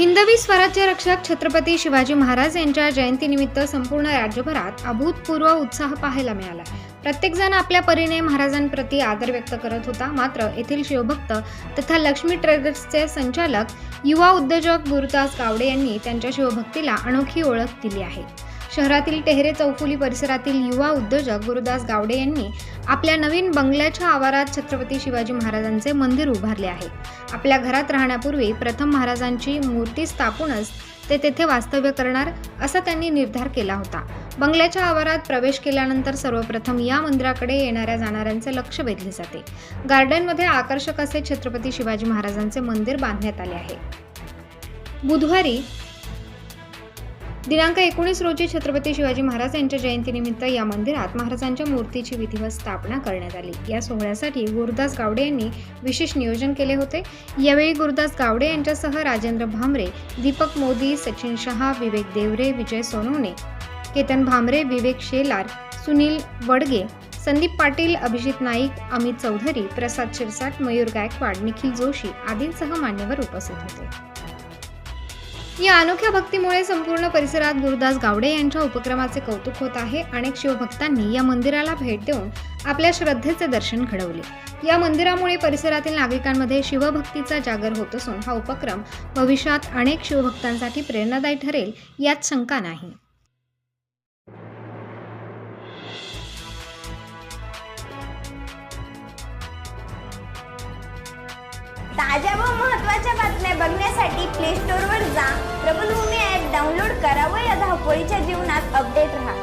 हिंदवी स्वराज्य रक्षक छत्रपती शिवाजी महाराज यांच्या जयंतीनिमित्त संपूर्ण राज्यभरात अभूतपूर्व उत्साह पाहायला मिळाला। प्रत्येकजण आपल्या परीने महाराजांप्रती आदर व्यक्त करत होता। मात्र येथील शिवभक्त तथा लक्ष्मी ट्रेडर्सचे संचालक युवा उद्योजक गुरुदास गावडे यांनी त्यांच्या शिवभक्तीला अनोखी ओळख दिली आहे। शहरातील टेहरे चौफुली परिसरातील युवा उद्योजक गुरुदास गावडे यांनी आपल्या नवीन बंगल्याच्या आवारात छत्रपती शिवाजी महाराजांचे मंदिर उभारले आहे। आपल्या घरात राहण्यापूर्वी प्रथम महाराजांची मूर्ती स्थापूनच ते तेथे वास्तव्य करणार असा त्यांनी निर्धार केला होता। बंगल्याच्या आवारात प्रवेश केल्यानंतर सर्वप्रथम या मंदिराकडे येणाऱ्या जाणाऱ्यांचे लक्ष वेधले जाते। गार्डनमध्ये आकर्षक असे छत्रपती शिवाजी महाराजांचे मंदिर बांधण्यात आले आहे। बुधवारी दिनांक 19 रोजी छत्रपती शिवाजी महाराज यांच्या जयंतीनिमित्त या मंदिरात महाराजांच्या मूर्तीची विधिवत स्थापना करण्यात आली। या सोहळ्यासाठी गुरुदास गावडे यांनी विशेष नियोजन केले होते। यावेळी गुरुदास गावडे यांच्यासह राजेंद्र भामरे, दीपक मोदी, सचिन शहा, विवेक देवरे, विजय सोनवणे, केतन भामरे, विवेक शेलार, सुनील वडगे, संदीप पाटील, अभिजित नाईक, अमित चौधरी, प्रसाद शिरसाट, मयूर गायकवाड, निखिल जोशी आदींसह मान्यवर उपस्थित होते। या अनोख्या भक्तीमुळे संपूर्ण परिसरात गुरुदास गावडे यांच्या उपक्रमाचे कौतुक होत आहे। अनेक शिवभक्तांनी या मंदिराला भेट देऊन आपल्या श्रद्धेचे दर्शन घडवले। या मंदिरामुळे परिसरातील नागरिकांमध्ये शिवभक्तीचा जागर होत असून हा उपक्रम भविष्यात अनेक शिवभक्तांसाठी प्रेरणादायी ठरेल यात शंका नाही। ताज्या व महत्त्वाच्या बातम्या बघण्यासाठी प्ले स्टोअरवर जा, प्रबलभूमी ॲप डाउनलोड करा व या धावपळीच्या जीवनात अपडेट रहा।